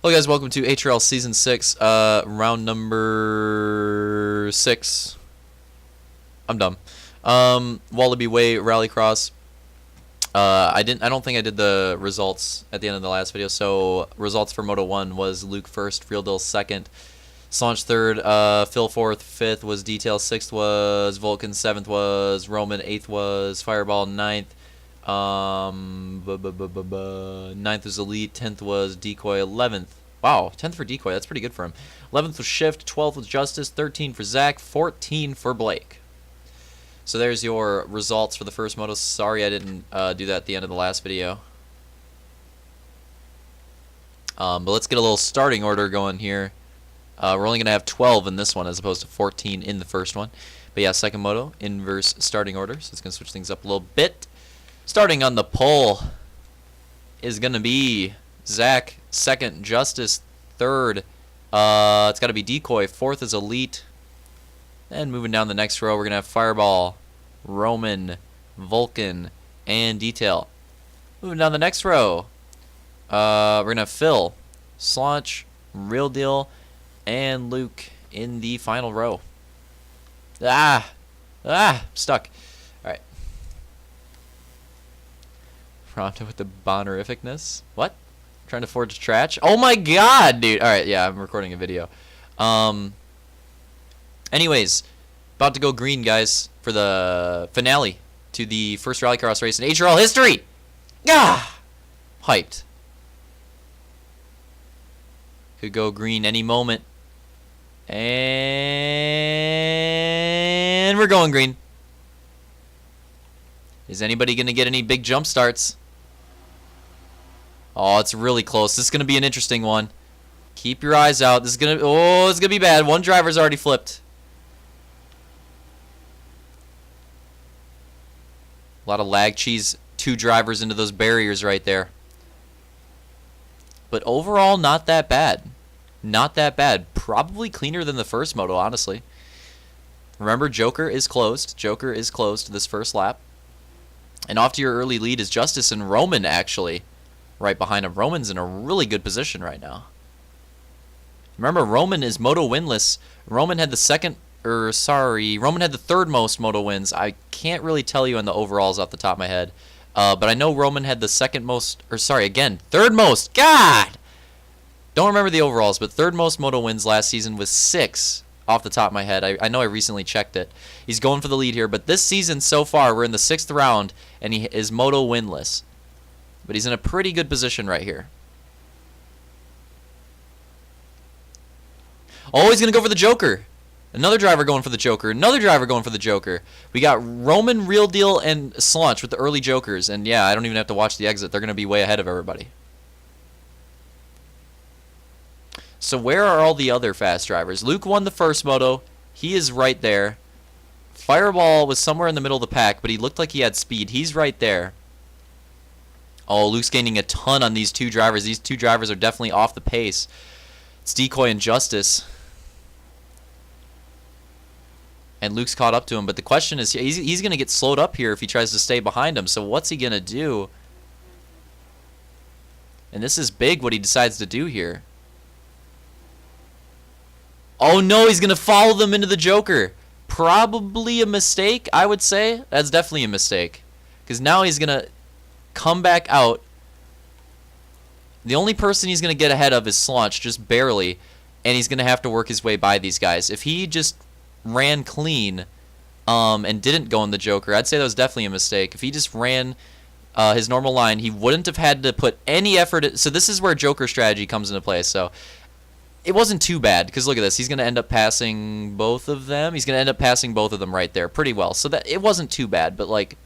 Hello guys, welcome to HRL Season 6, round number 6. I'm dumb. Wallaby Way Rallycross. I don't think I did the results at the end of the last video. So results for Moto 1 was Luke first, Real Deal second, Slaunch third, Phil fourth, fifth was Detail, sixth was Vulcan, seventh was Roman, eighth was Fireball, ninth. Ninth was Elite, 10th was Decoy, 11th. Wow, 10th for Decoy, that's pretty good for him. 11th was Shift, 12th was Justice, 13 for Zach, 14 for Blake. So there's your results for the first moto. Sorry I didn't do that at the end of the last video. But let's get a little starting order going here. We're only going to have 12 in this one as opposed to 14 in the first one. But yeah, second moto, inverse starting order. So it's going to switch things up a little bit. Starting on the pole is going to be Zach, second, Justice, third. It's got to be Decoy, fourth is Elite. And moving down the next row, we're going to have Fireball, Roman, Vulcan, and Detail. Moving down the next row, we're going to have Phil, Slaunch, Real Deal, and Luke in the final row. Stuck. Alright. Prompted with the bonerificness. What? Trying to forge trash? Oh my god, dude! Alright, yeah, I'm recording a video. Anyways, about to go green, guys, for the finale to the first Rallycross race in HRL history! Hyped. Could go green any moment. And we're going green. Is anybody going to get any big jump starts? Oh, it's really close. This is going to be an interesting one. Keep your eyes out. This is going to... Oh, it's going to be bad. One driver's already flipped. A lot of lag cheese. Two drivers into those barriers right there. But overall, not that bad. Not that bad. Probably cleaner than the first moto, honestly. Remember, Joker is closed. Joker is closed this first lap. And off to your early lead is Justice and Roman, actually. Right behind him. Roman's in a really good position right now. Remember, Roman is Moto winless. Roman had the Roman had the third most Moto wins. I can't really tell you on the overalls off the top of my head. But I know Roman had the third most. God! Don't remember the overalls, but third most Moto wins last season was 6 off the top of my head. I know I recently checked it. He's going for the lead here, but this season so far, we're in the 6th round, and he is Moto winless. But he's in a pretty good position right here. Oh, he's going to go for the Joker. Another driver going for the Joker. Another driver going for the Joker. We got Roman, Real Deal, and Slaunch with the early Jokers. And yeah, I don't even have to watch the exit. They're going to be way ahead of everybody. So where are all the other fast drivers? Luke won the first moto. He is right there. Fireball was somewhere in the middle of the pack, but he looked like he had speed. He's right there. Oh, Luke's gaining a ton on these two drivers. These two drivers are definitely off the pace. It's Decoy and Justice. And Luke's caught up to him. But the question is, he's going to get slowed up here if he tries to stay behind him. So what's he going to do? And this is big what he decides to do here. Oh no, he's going to follow them into the Joker. Probably a mistake, I would say. That's definitely a mistake. Because now he's going to come back out. The only person he's going to get ahead of is Slaunch, just barely. And he's going to have to work his way by these guys. If he just ran clean and didn't go in the Joker, I'd say that was definitely a mistake. If he just ran his normal line, he wouldn't have had to put any effort. So this is where Joker strategy comes into play. So it wasn't too bad, because look at this. He's going to end up passing both of them. He's going to end up passing both of them right there pretty well. So that it wasn't too bad, but like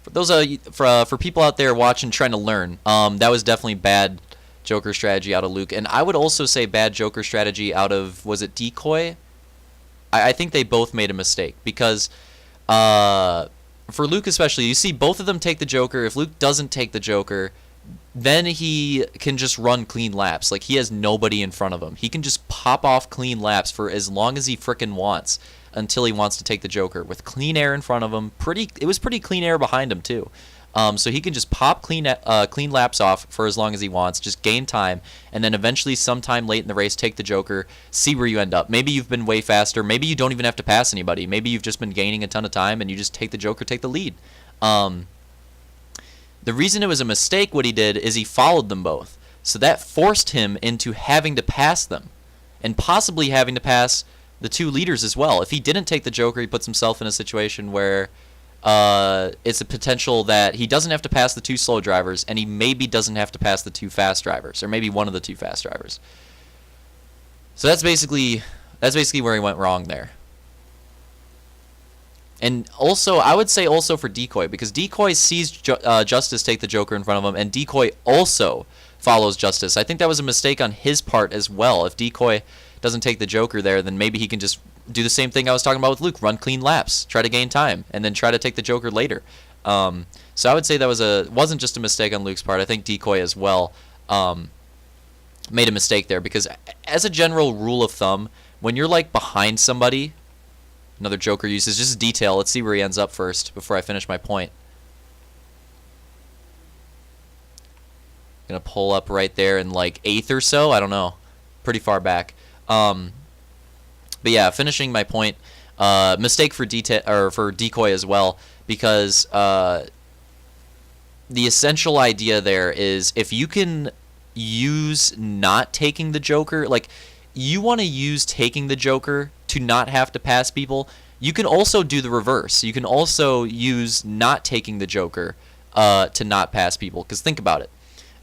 for those for people out there watching trying to learn, that was definitely bad Joker strategy out of Luke. And I would also say bad Joker strategy out of, was it Decoy? I think they both made a mistake, because for Luke especially, you see both of them take the Joker. If Luke doesn't take the Joker, then he can just run clean laps. Like, he has nobody in front of him. He can just pop off clean laps for as long as he frickin' wants until he wants to take the Joker with clean air in front of him. It was pretty clean air behind him too. So he can just pop clean laps off for as long as he wants, just gain time, and then eventually sometime late in the race take the Joker, see where you end up. Maybe you've been way faster. Maybe you don't even have to pass anybody. Maybe you've just been gaining a ton of time and you just take the Joker, take the lead. The reason it was a mistake what he did is he followed them both. So that forced him into having to pass them and possibly having to pass the 2 leaders as well. If he didn't take the Joker, he puts himself in a situation where it's a potential that he doesn't have to pass the 2 slow drivers, and he maybe doesn't have to pass the 2 fast drivers, or maybe one of the 2 fast drivers. So that's basically where he went wrong there. And also, I would say also for Decoy, because Decoy sees Justice take the Joker in front of him, and Decoy also follows Justice. I think that was a mistake on his part as well. If Decoy doesn't take the Joker there, then maybe he can just do the same thing I was talking about with Luke, run clean laps, try to gain time, and then try to take the Joker later. So I would say that wasn't just a mistake on Luke's part. I think Decoy as well made a mistake there, because as a general rule of thumb, when you're like behind somebody, another Joker uses just detail. Let's see where he ends up first before I finish my point. Gonna pull up right there in like 8th or so. I don't know, pretty far back. But yeah, finishing my point. Mistake for Decoy as well, because the essential idea there is if you can use not taking the Joker, like you want to use taking the Joker to not have to pass people. You can also do the reverse. You can also use not taking the Joker to not pass people. Because think about it.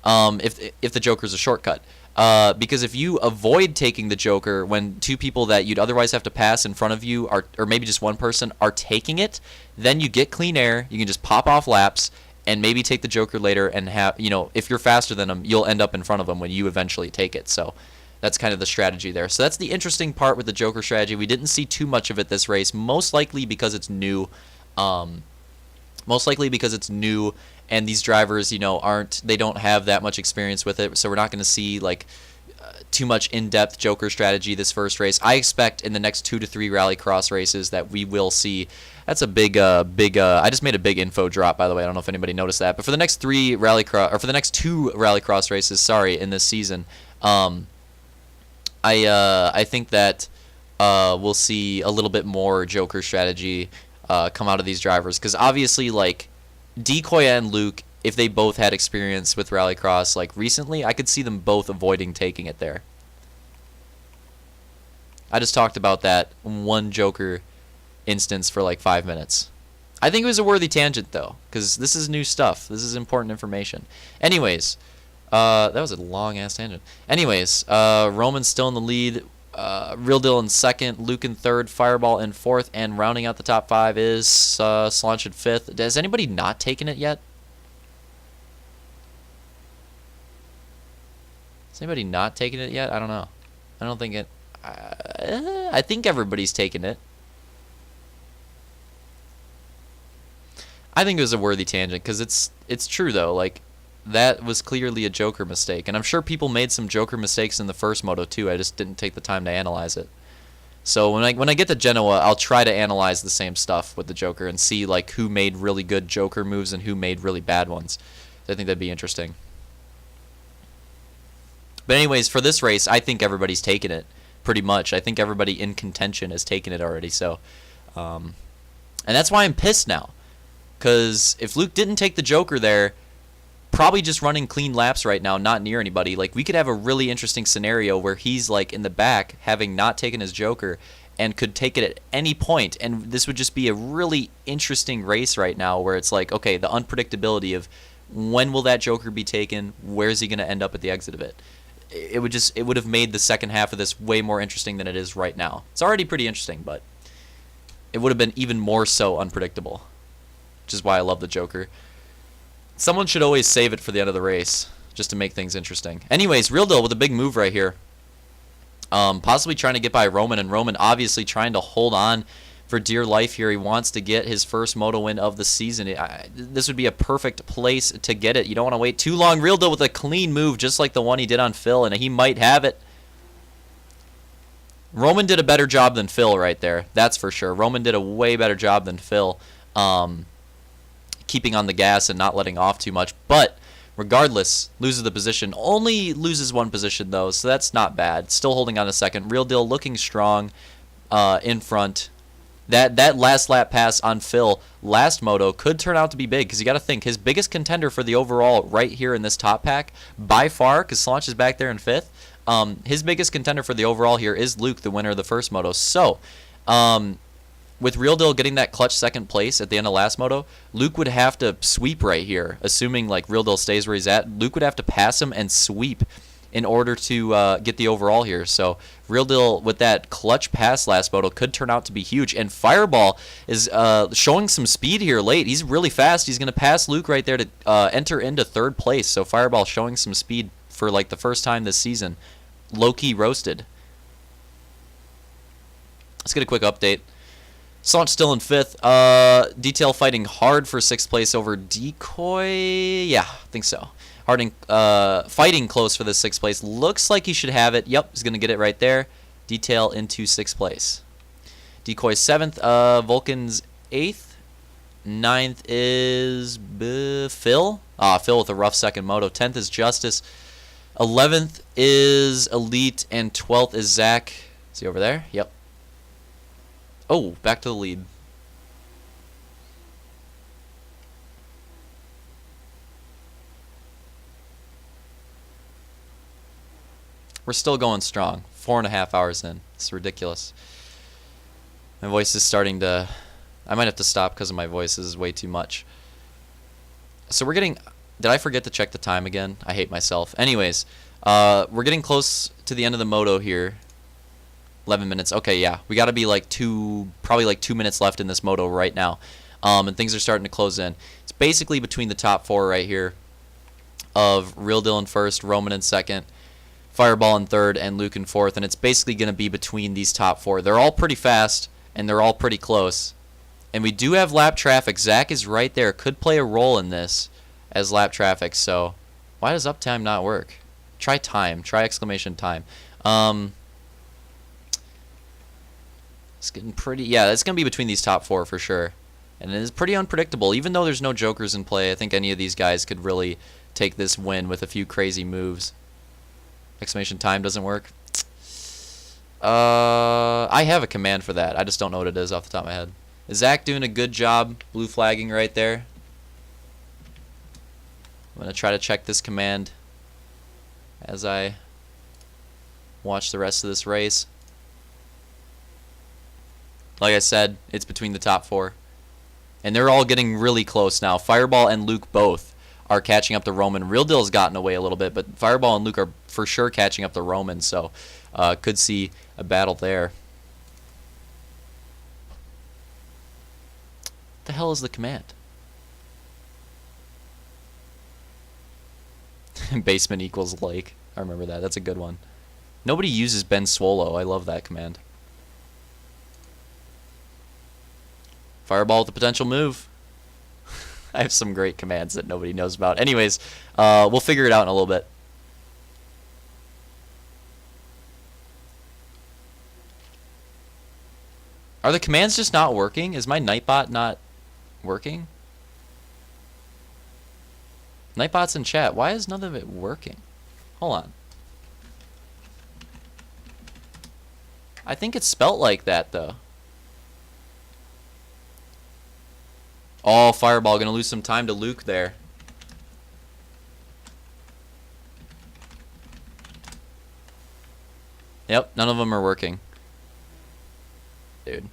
If the Joker is a shortcut. Because if you avoid taking the Joker when 2 people that you'd otherwise have to pass in front of you are, or maybe just 1 person, are taking it, then you get clean air. You can just pop off laps and maybe take the Joker later and have, if you're faster than them, you'll end up in front of them when you eventually take it. So that's kind of the strategy there. So that's the interesting part with the Joker strategy. We didn't see too much of it this race, most likely because it's new. And these drivers, they don't have that much experience with it, so we're not going to see like too much in-depth Joker strategy this first race. I expect in the next 2 to 3 Rallycross races that we will see. That's a big. I just made a big info drop, by the way. I don't know if anybody noticed that, but for the next 2 Rallycross races, in this season, I think that we'll see a little bit more Joker strategy come out of these drivers, because obviously, like Decoy and Luke, if they both had experience with Rallycross like recently, I could see them both avoiding taking it there. I just talked about that one Joker instance for like 5 minutes. I think it was a worthy tangent though, because this is new stuff. This is important information. Anyways, that was a long ass tangent. Anyways, Roman's still in the lead. Real Deal in 2nd, Luke in 3rd, Fireball in 4th, and rounding out the top 5 is Slaunch in 5th. Has anybody not taken it yet? Has anybody not taken it yet? I don't know. I don't think it. I think everybody's taken it. I think it was a worthy tangent because it's true though. Like that was clearly a Joker mistake, and I'm sure people made some Joker mistakes in the first Moto too. I just didn't take the time to analyze it. So when I get to Genoa, I'll try to analyze the same stuff with the Joker and see like who made really good Joker moves and who made really bad ones. I think that'd be interesting. But anyways, for this race, I think everybody's taken it pretty much. I think everybody in contention has taken it already. So, and that's why I'm pissed now. Because if Luke didn't take the Joker there, probably just running clean laps right now, not near anybody, like we could have a really interesting scenario where he's like in the back, having not taken his Joker, and could take it at any point. And this would just be a really interesting race right now where it's like, okay, the unpredictability of when will that Joker be taken? Where is he going to end up at the exit of it? It would have made the second half of this way more interesting than it is right now. It's already pretty interesting, but it would have been even more so unpredictable, which is why I love the Joker. Someone should always save it for the end of the race, just to make things interesting. Anyways, Real Deal with a big move right here. Possibly trying to get by Roman, and Roman obviously trying to hold on for dear life here. He wants to get his first Moto win of the season. This would be a perfect place to get it. You don't want to wait too long. Real Deal with a clean move, just like the one he did on Phil, and he might have it. Roman did a better job than Phil right there. That's for sure. Roman did a way better job than Phil. keeping on the gas and not letting off too much. But regardless, loses the position. Only loses one position, though, so that's not bad. Still holding on a second. Real Deal looking strong in front. That last lap pass on Phil last moto could turn out to be big, because you got to think his biggest contender for the overall right here in this top pack by far, because Slaunch is back there in 5th. His biggest contender for the overall here is Luke, the winner of the first moto. So with Real Deal getting that clutch second place at the end of last moto, Luke would have to sweep right here, assuming like Real Deal stays where he's at. Luke would have to pass him and sweep in order to get the overall here. So Real Deal with that clutch pass last moto could turn out to be huge. And Fireball is showing some speed here late. He's really fast. He's going to pass Luke right there to enter into 3rd place. So Fireball showing some speed for like the first time this season. Low-key roasted. Let's get a quick update. Slaunch still in 5th. Detail fighting hard for 6th place over Decoy. Yeah, I think so. Harding fighting close for the 6th place. Looks like he should have it. Yep, he's going to get it right there. Detail into 6th place. Decoy 7th. Vulcan's 8th. 9th is Phil. Phil with a rough second moto. 10th is Justice. 11th is Elite. And 12th is Zach. Is he over there? Yep. Oh, back to the lead. We're still going strong. 4.5 hours in. It's ridiculous. My voice is starting to... I might have to stop because of my voice. This is way too much. So we're getting... Did I forget to check the time again? I hate myself. Anyways, we're getting close to the end of the moto here. 11 minutes. Okay, yeah. We got to be like probably like 2 minutes left in this moto right now. And things are starting to close in. It's basically between the top 4 right here of Real Deal in 1st, Roman in 2nd, Fireball in 3rd, and Luke in 4th. And it's basically going to be between these top 4. They're all pretty fast, and they're all pretty close. And we do have lap traffic. Zach is right there. Could play a role in this as lap traffic. So why does uptime not work? Try time. Try exclamation time. It's getting pretty... Yeah, it's going to be between these top 4 for sure. And it is pretty unpredictable. Even though there's no jokers in play, I think any of these guys could really take this win with a few crazy moves. Exclamation time doesn't work. I have a command for that. I just don't know what it is off the top of my head. Is Zach doing a good job blue flagging right there? I'm going to try to check this command as I watch the rest of this race. Like I said, it's between the top 4. And they're all getting really close now. Fireball and Luke both are catching up to Roman. Real Deal's gotten away a little bit, but Fireball and Luke are for sure catching up to Roman, so could see a battle there. What the hell is the command? Basement equals lake. I remember that. That's a good one. Nobody uses Ben Swolo. I love that command. Fireball with a potential move. I have some great commands that nobody knows about. Anyways, we'll figure it out in a little bit. Are the commands just not working? Is my Nightbot not working? Nightbot's in chat. Why is none of it working? Hold on. I think it's spelt like that, though. Oh, Fireball going to lose some time to Luke there. Yep, none of them are working. Dude.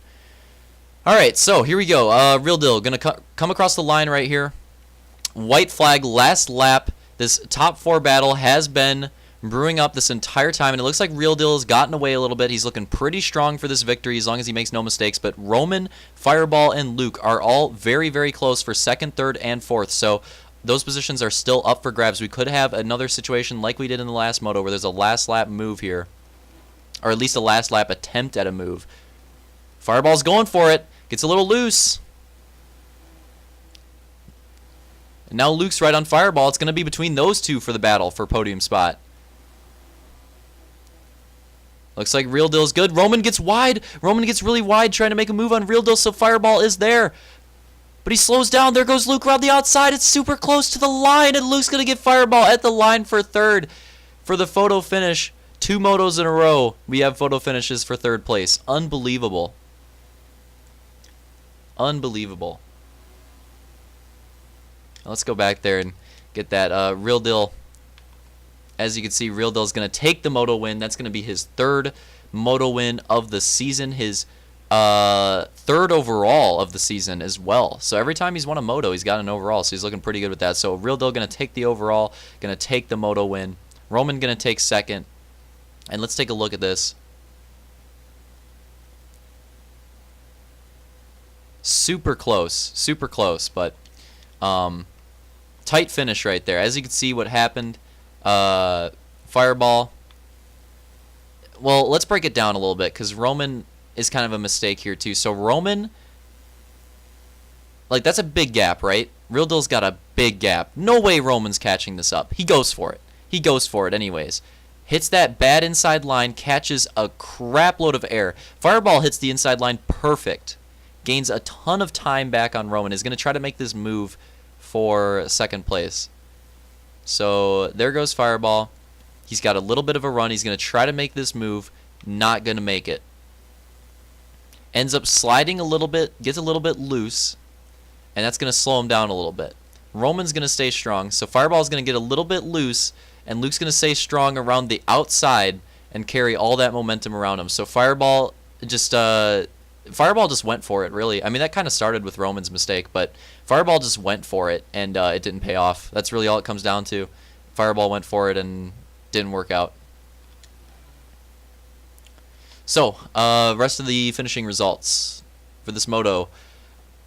Alright, so here we go. Real Deal. Going to come across the line right here. White flag, last lap. This top 4 battle has been brewing up this entire time, and it looks like Real Deal has gotten away a little bit. He's looking pretty strong for this victory as long as he makes no mistakes, but Roman, Fireball, and Luke are all very, very close for 2nd, 3rd, and 4th, so those positions are still up for grabs. We could have another situation like we did in the last moto where there's a last lap move here, or at least a last lap attempt at a move. Fireball's going for it. Gets a little loose. And now Luke's right on Fireball. It's going to be between those two for the battle for podium spot. Looks like Real Deal's good. Roman gets wide. Roman gets really wide trying to make a move on Real Deal, so Fireball is there. But he slows down. There goes Luke around the outside. It's super close to the line, and Luke's going to get Fireball at the line for third for the photo finish. 2 motos in a row. We have photo finishes for third place. Unbelievable. Unbelievable. Let's go back there and get that Real Deal. As you can see, Real Deal is going to take the moto win. That's going to be his 3rd moto win of the season. His 3rd overall of the season as well. So every time he's won a moto, he's got an overall. So he's looking pretty good with that. So Real Deal going to take the overall, going to take the moto win. Roman going to take 2nd. And let's take a look at this. Super close, but tight finish right there. As you can see what happened, Fireball. Well, let's break it down a little bit because Roman is kind of a mistake here too. So Roman, like, that's a big gap, right? Real Deal's got a big gap. No way Roman's catching this up. He goes for it. He goes for it anyways. Hits that bad inside line, catches a crap load of air. Fireball hits the inside line perfect. Gains a ton of time back on Roman. Is going to try to make this move for 2nd place. So there goes Fireball. He's got a little bit of a run. He's going to try to make this move. Not going to make it. Ends up sliding a little bit, gets a little bit loose, and that's going to slow him down a little bit. Roman's going to stay strong, so Fireball's going to get a little bit loose, and Luke's going to stay strong around the outside and carry all that momentum around him. So Fireball just went for it, really. I mean, that kind of started with Roman's mistake, but Fireball just went for it, and it didn't pay off. That's really all it comes down to. Fireball went for it and didn't work out. So, rest of the finishing results for this moto.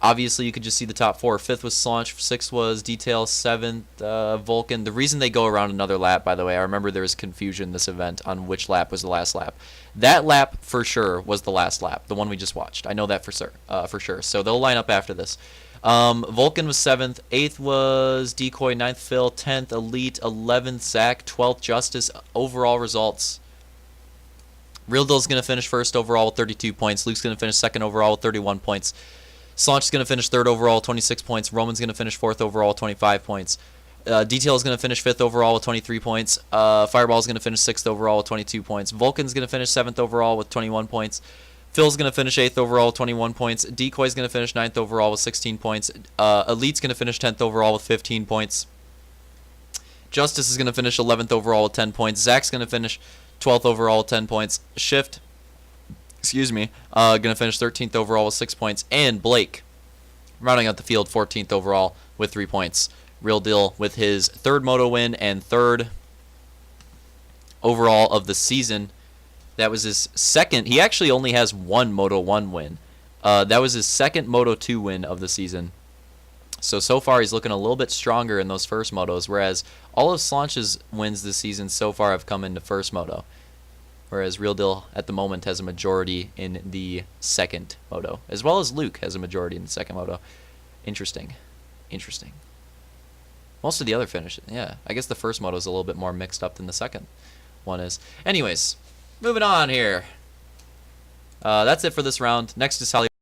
Obviously, you could just see the top 4. 5th was Slaunch, 6th was Detail, 7th Vulcan. The reason they go around another lap, by the way, I remember there was confusion this event on which lap was the last lap. That lap, for sure, was the last lap, the one we just watched. I know that for sure. So they'll line up after this. Vulcan was 7th, 8th was Decoy, 9th Phil, 10th Elite, 11th Zach, 12th Justice. Overall results. Real Deal's going to finish 1st overall with 32 points. Luke's going to finish 2nd overall with 31 points. Slaunch is going to finish 3rd overall with 26 points. Roman's going to finish 4th overall with 25 points. Detail is going to finish 5th overall with 23 points. Fireball is going to finish 6th overall with 22 points. Vulcan's going to finish 7th overall with 21 points. Phil's going to finish 8th overall with 21 points. Decoy's going to finish 9th overall with 16 points. Elite's going to finish 10th overall with 15 points. Justice is going to finish 11th overall with 10 points. Zach's going to finish 12th overall with 10 points. Shift, going to finish 13th overall with 6 points. And Blake, rounding out the field, 14th overall with 3 points. Real Deal with his 3rd moto win and 3rd overall of the season. That was his 2nd. He actually only has 1 Moto 1 win. That was his 2nd Moto 2 win of the season. So far he's looking a little bit stronger in those first motos, whereas all of Slaunch's wins this season so far have come in the first moto. Whereas Real Deal at the moment has a majority in the 2nd moto, as well as Luke has a majority in the 2nd moto. Interesting. Most of the other finishes, yeah. I guess the first moto is a little bit more mixed up than the 2nd one is. Anyways, moving on here. That's it for this round. Next is Hollywood.